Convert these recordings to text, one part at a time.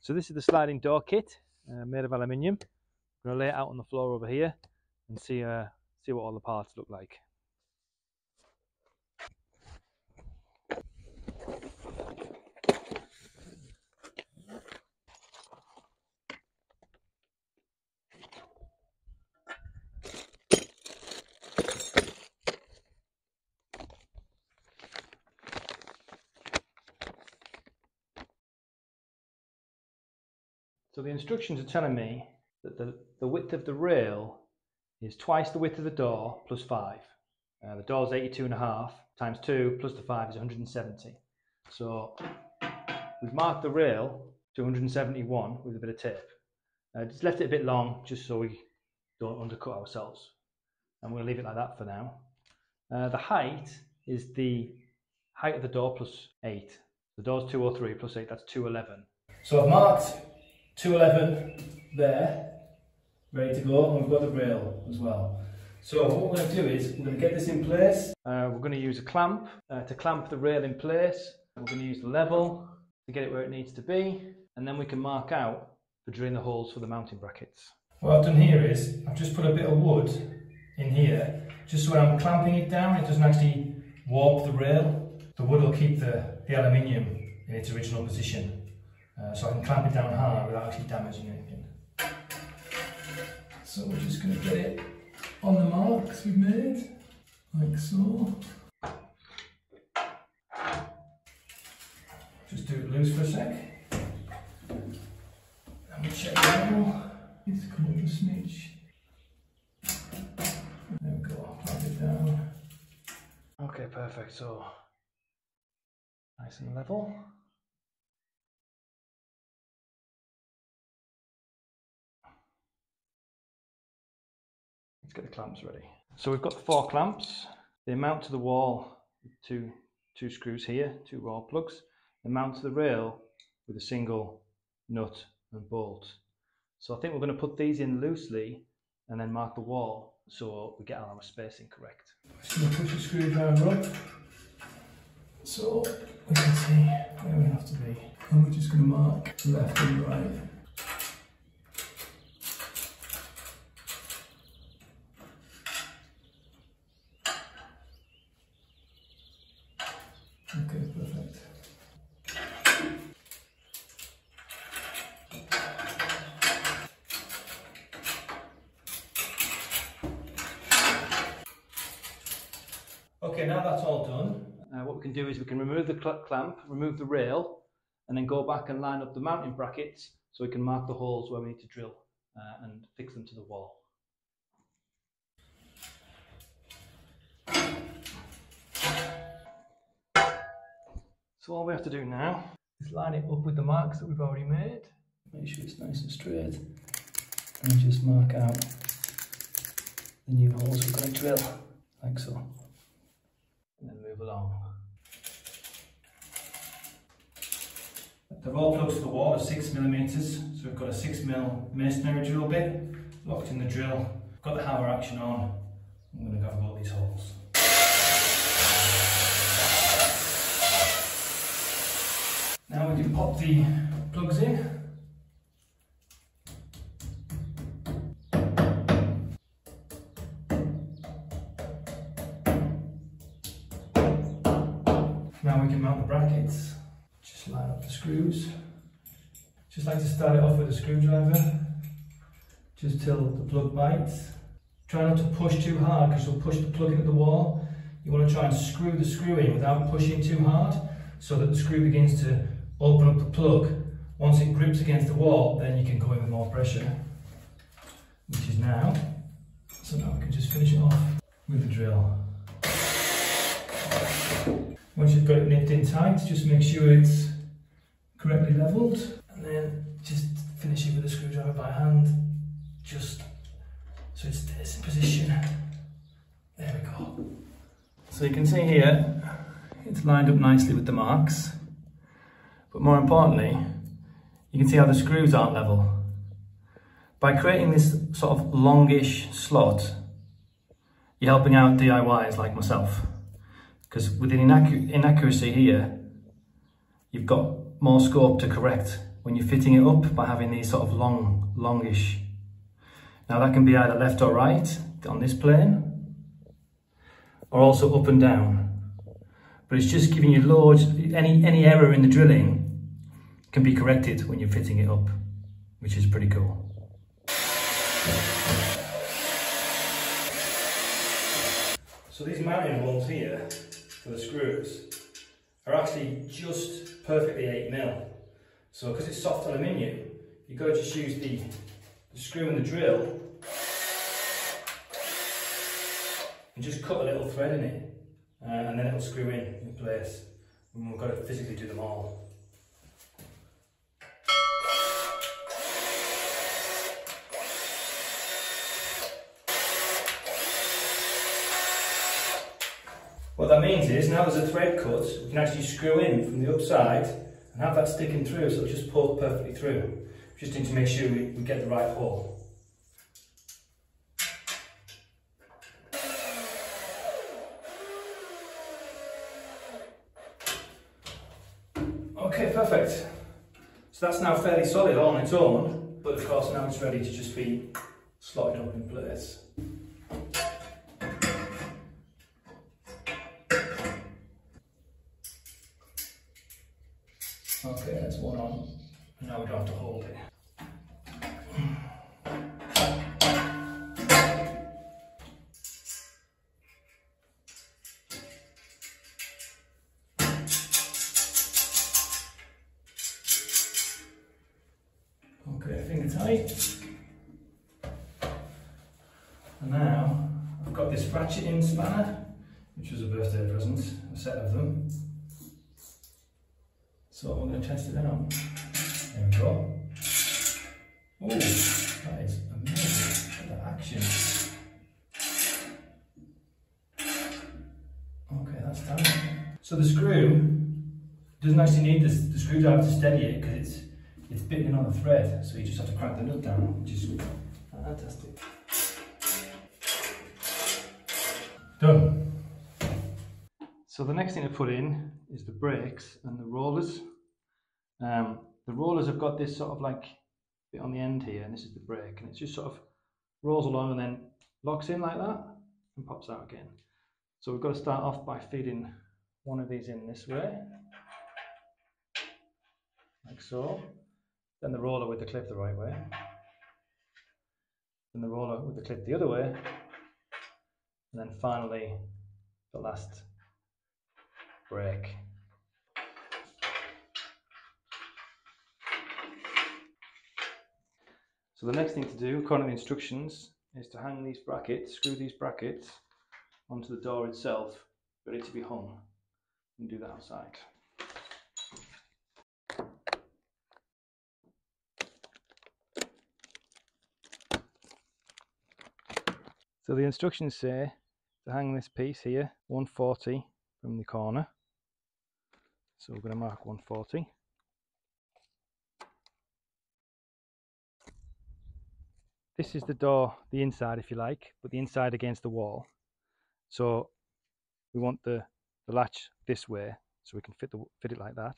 So this is the sliding door kit made of aluminium. I'm going to lay it out on the floor over here and see what all the parts look like. So the instructions are telling me that the width of the rail is twice the width of the door plus 5. The door is 82.5 times 2 plus the 5 is 170. So we've marked the rail to 171 with a bit of tape. Just left it a bit long just so we don't undercut ourselves. I'm going to leave it like that for now. The height is the height of the door plus 8. The door's 203 plus 8, that's 211. So I've marked 211 there, ready to go, and we've got the rail as well. So what we're going to do is we're going to get this in place. We're going to use a clamp to clamp the rail in place. We're going to use the level to get it where it needs to be, and then we can mark out for drilling the holes for the mounting brackets. What I've done here is I've just put a bit of wood in here, just so when I'm clamping it down, it doesn't actually warp the rail. The wood will keep the aluminium in its original position. So I can clamp it down hard without actually damaging anything. So we're just going to get it on the marks we've made, like so. Just do it loose for a sec. And we check the level. It's come up a smidge. There we go, clamp it down. Okay, perfect. So nice and level. Let's get the clamps ready. So we've got the 4 clamps. They mount to the wall with two screws here, 2 raw plugs. They mount to the rail with a single nut and bolt. So I think we're going to put these in loosely and then mark the wall so we get our spacing correct. Just going to push the screwdriver up so we can see where we have to be. And we're just going to mark left and right. Okay, perfect. Okay, now that's all done. What we can do is we can remove the clamp, remove the rail, and then go back and line up the mounting brackets so we can mark the holes where we need to drill and fix them to the wall. So all we have to do now is line it up with the marks that we've already made. Make sure it's nice and straight, and just mark out the new holes we're going to drill, like so. And then move along. The raw plugs to the wall are 6mm, so we've got a 6mm masonry drill bit locked in the drill. Got the hammer action on. I'm going to have a go at these holes. Now we can pop the plugs in. Now we can mount the brackets. Just line up the screws. Just like to start it off with a screwdriver, just till the plug bites. Try not to push too hard because you'll push the plug into the wall. You want to try and screw the screw in without pushing too hard, so that the screw begins to open up the plug. Once it grips against the wall, then you can go in with more pressure, which is now. So now we can just finish it off with the drill. Once you've got it nipped in tight, just make sure it's correctly levelled, and then just finish it with a screwdriver by hand, just so it stays in position. There we go. So you can see here, it's lined up nicely with the marks, but more importantly, you can see how the screws aren't level. By creating this sort of longish slot, you're helping out DIYers like myself. Because with an inaccuracy here, you've got more scope to correct when you're fitting it up by having these sort of longish. Now that can be either left or right on this plane, or also up and down. But it's just giving you loads, any error in the drilling can be corrected when you're fitting it up, which is pretty cool. So these mounting holes here for the screws are actually just perfectly 8mm. So because it's soft aluminium, you've got to just use the screw and the drill and just cut a little thread in it, and then it'll screw in place. And we've got to physically do them all. What that means is, now there's a thread cut, we can actually screw in from the upside and have that sticking through, so it'll just pull perfectly through. Just need to make sure we get the right hole. Okay, perfect. So that's now fairly solid on its own, but of course now it's ready to just be slotted up in place. Okay, that's one on, and now we don't have to hold it. Okay, finger tight. And now I've got this ratcheting spanner, which was a birthday present, a set of them. So we're going to test it out. There we go. Oh, that is amazing. Look at that action. Okay, that's done. So the screw doesn't actually need the screwdriver to steady it because it's bitten on the thread. So you just have to crank the nut down, which is fantastic. Done. So the next thing to put in is the brakes and the rollers. The rollers have got this sort of like bit on the end here, and this is the brake, and it just sort of rolls along and then locks in like that and pops out again. So we've got to start off by feeding one of these in this way, like so. Then the roller with the clip the right way. Then the roller with the clip the other way. And then finally the last brake. So the next thing to do, according to the instructions, is to hang these brackets, screw these brackets onto the door itself, ready to be hung, and do that outside. So the instructions say to hang this piece here 140 from the corner. So we're going to mark 140. This is the door, the inside if you like, but the inside against the wall. So we want the latch this way so we can fit it like that.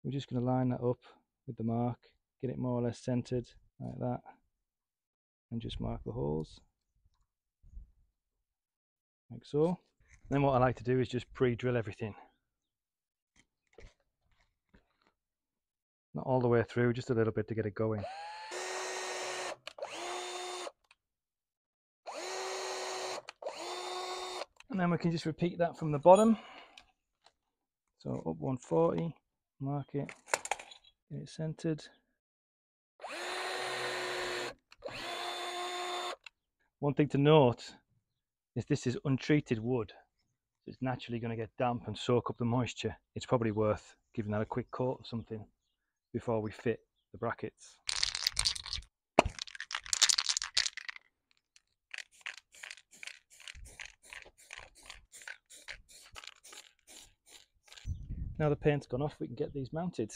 We're just going to line that up with the mark, get it more or less centered like that, and just mark the holes like so. Then what I like to do is just pre-drill everything. Not all the way through, just a little bit to get it going. And then we can just repeat that from the bottom. So up 140, mark it, get it centered. One thing to note is this is untreated wood. So it's naturally going to get damp and soak up the moisture. It's probably worth giving that a quick coat or something before we fit the brackets. Now the paint's gone off, we can get these mounted.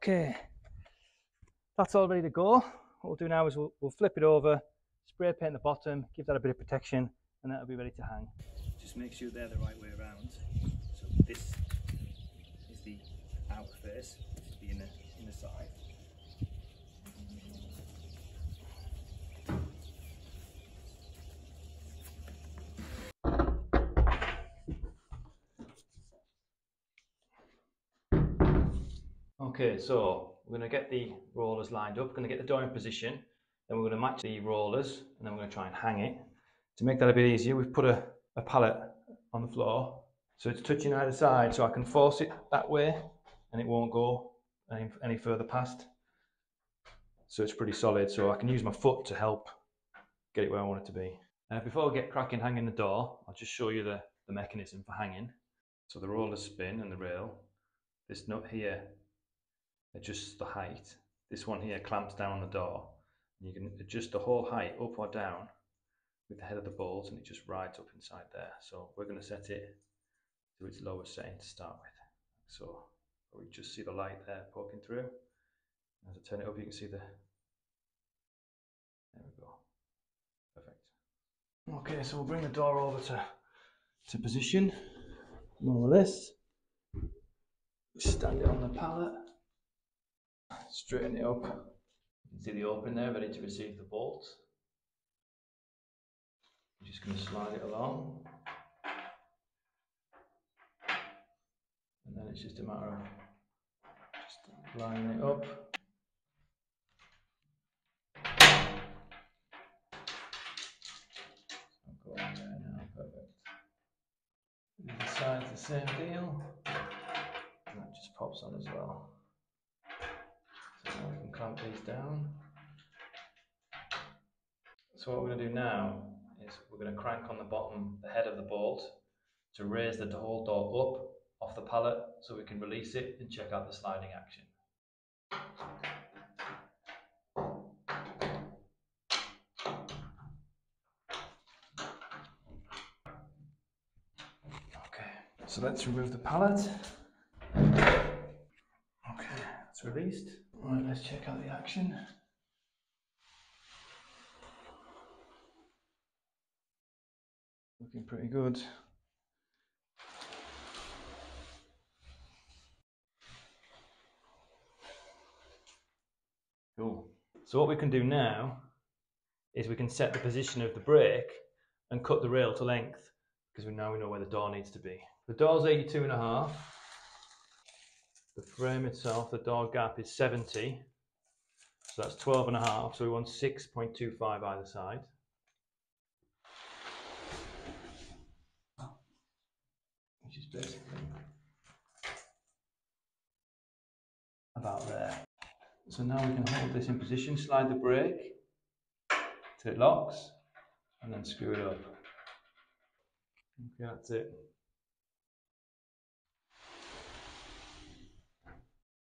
Okay, that's all ready to go. What we'll do now is we'll flip it over, spray paint the bottom, give that a bit of protection, and that'll be ready to hang. Just make sure they're the right way around. So this is the out face, this is the inner side. Okay, so we're going to get the rollers lined up, we're going to get the door in position, then we're going to match the rollers, and then we're going to try and hang it. To make that a bit easier, we've put a pallet on the floor, so it's touching either side, so I can force it that way, and it won't go any further past. So it's pretty solid, so I can use my foot to help get it where I want it to be. Before we get cracking hanging the door, I'll just show you the mechanism for hanging. So the rollers spin and the rail. This nut here adjusts the height. This one here clamps down on the door. You can adjust the whole height up or down with the head of the bolt, and it just rides up inside there. So we're going to set it to its lowest setting to start with. So we just see the light there poking through. As I turn it up, you can see there we go. Perfect. Okay, so we'll bring the door over to position, more or less. Stand it on the pallet. Straighten it up. You can see the opening there, ready to receive the bolt. I'm just going to slide it along. And then it's just a matter of just lining it up. I'll go on there now, perfect. The other side's the same deal. And that just pops on as well. So now we can clamp these down. So what we're going to do now is we're going to crank on the bottom, the head of the bolt, to raise the whole door up off the pallet so we can release it and check out the sliding action. Okay, so let's remove the pallet. Okay, it's released. Right, let's check out the action. Looking pretty good. Cool. So what we can do now is we can set the position of the brake and cut the rail to length, because now we know where the door needs to be. The door's 82.5. The frame itself, the door gap is 70. So that's 12.5. So we want 6.25 either side. Which is basically about there. So now we can hold this in position, slide the brake till it locks, and then screw it up. Okay, that's it.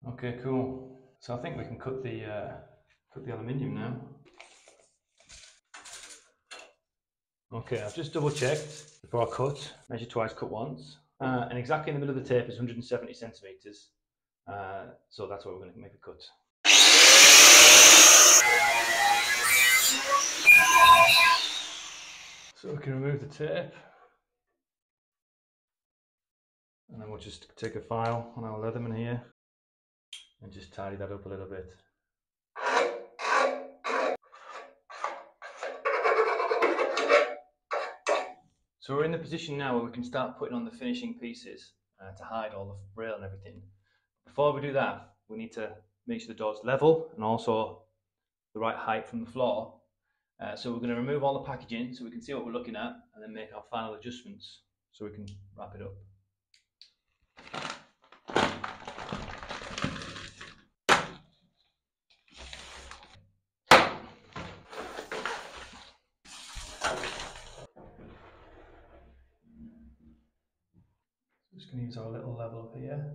Okay, cool. So I think we can cut the aluminium now. Okay, I've just double checked before I cut. Measure twice, cut once. And exactly in the middle of the tape is 170 centimetres. So that's where we're going to make a cut. So we can remove the tape. And then we'll just take a file on our Leatherman here and just tidy that up a little bit. So we're in the position now where we can start putting on the finishing pieces to hide all the rail and everything. Before we do that, we need to make sure the door's level and also the right height from the floor. So we're going to remove all the packaging so we can see what we're looking at and then make our final adjustments so we can wrap it up. Just going to use our little level up here.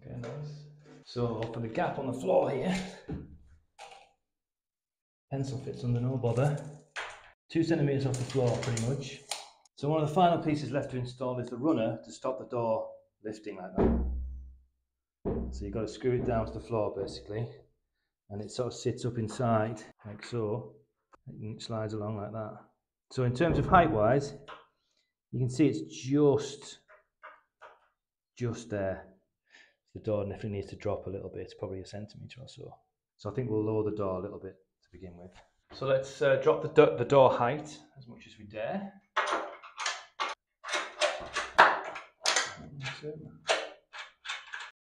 Okay, nice. So for the gap on the floor here, pencil fits under no bother. 2 centimetres off the floor pretty much. So one of the final pieces left to install is the runner to stop the door lifting like that. So you've got to screw it down to the floor basically, and it sort of sits up inside like so, and it slides along like that. So in terms of height wise, you can see it's just there. The door definitely needs to drop a little bit, probably a centimetre or so. So I think we'll lower the door a little bit to begin with. So let's drop the door height as much as we dare.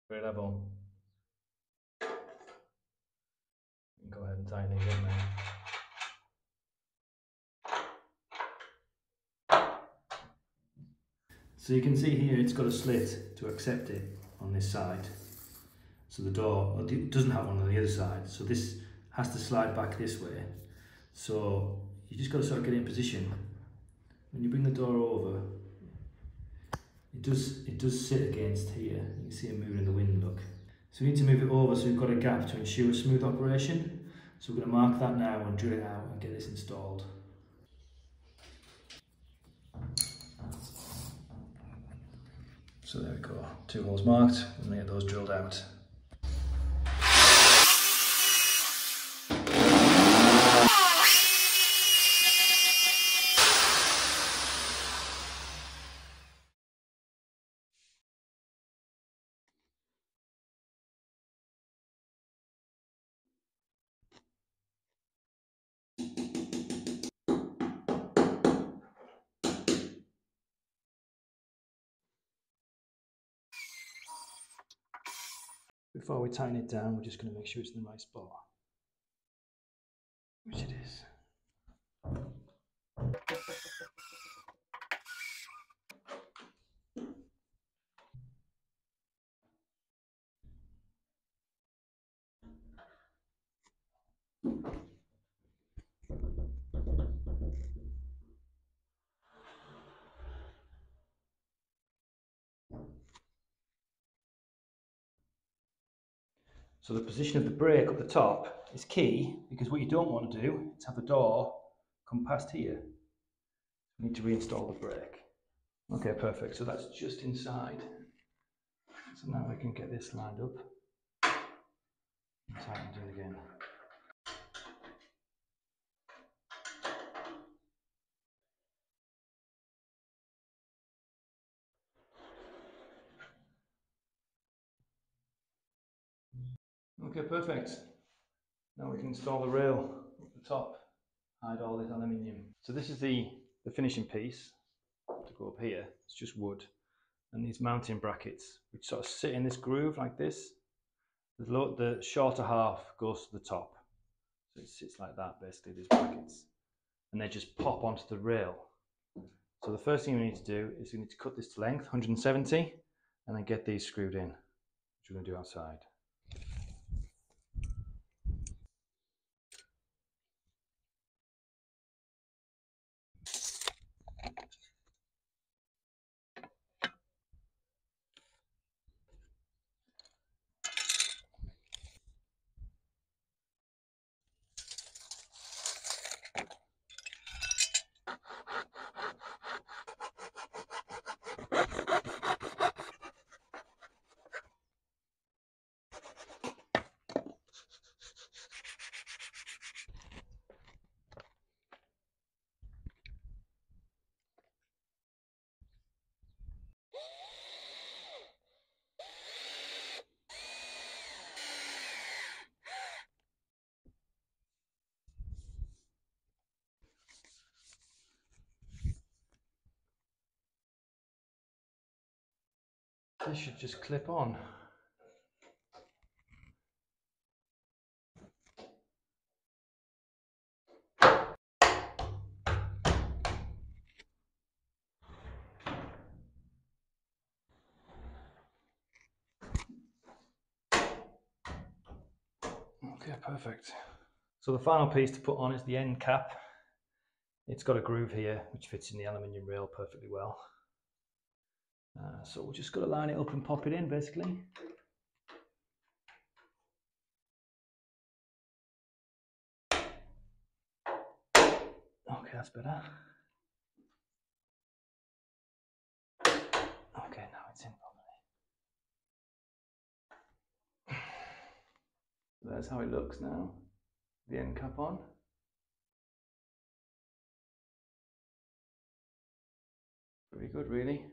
Very level. You can go ahead and tighten these in now. So you can see here it's got a slit to accept it on this side. So the door, it doesn't have one on the other side. So this has to slide back this way. So you just got to sort of get in position. When you bring the door over, it does sit against here. You can see it moving in the wind, look. So we need to move it over so we've got a gap to ensure a smooth operation. So we're going to mark that now and drill it out and get this installed. So there we go, 2 holes marked, we're going to get those drilled out. Before we tighten it down, we're just going to make sure it's in the right spot, which it is. So the position of the brake up the top is key, because what you don't want to do is have the door come past here. You need to reinstall the brake. Okay, perfect. So that's just inside. So now we can get this lined up and tightened in again. Okay, perfect. Now we can install the rail up the top, hide all this aluminium. So this is the finishing piece to go up here. It's just wood, and these mounting brackets which sort of sit in this groove like this. The shorter half goes to the top, so it sits like that basically, these brackets, and they just pop onto the rail. So the first thing we need to do is we need to cut this to length, 170, and then get these screwed in, which we're going to do outside. This should just clip on. Okay, perfect. So the final piece to put on is the end cap. It's got a groove here which fits in the aluminium rail perfectly well. So we're just got to line it up and pop it in basically. Okay, that's better. Okay, now it's in properly. there's how it looks now, the end cap on. Pretty good really.